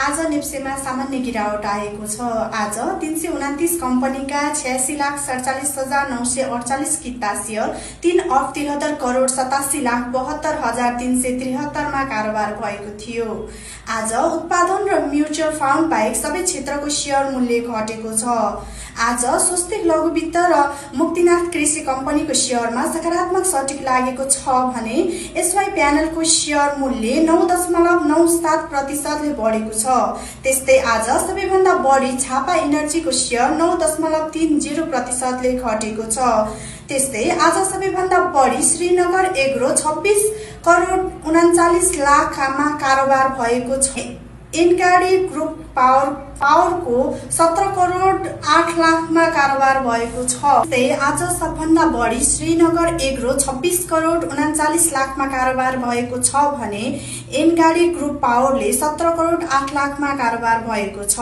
आज नेप्सेमा सामान्य गिरावट आएको छ। आज 329 कम्पनीका 86,47,948 किता शेयर 3,73,87,72,373 मा कारोबार भएको थियो। आज उत्पादन र म्युचुअल फन्ड बाहेक सबै क्षेत्रको शेयर मूल्य घटेको छ। आज स्वस्तिक लघु वित्त र मुक्तिनाथ कृषि कम्पनीको शेयरमा सकारात्मक सटिक लागेको छ भने एसवाई प्यानलको शेयर मूल्य 9.97% ले बढेको छ। त्यस्तै आज सबैभन्दा बढी छापा इनर्जीको शेयर 9.30% ले घटेको छ। त्यस्तै आज सबैभन्दा बढी श्रीनगर एग्रो 26.39 लाखमा कारोबार भएको छ। एनकाडी ग्रुप पावरको 17.8 लाखमा कारोबार भएको छ। आज सबभन्दा बढी श्रीनगर एग्रो 26.39 लाखमा कारोबार भएको छ भने एनकाडी ग्रुप पावरले 17.8 लाखमा कारोबार भएको छ।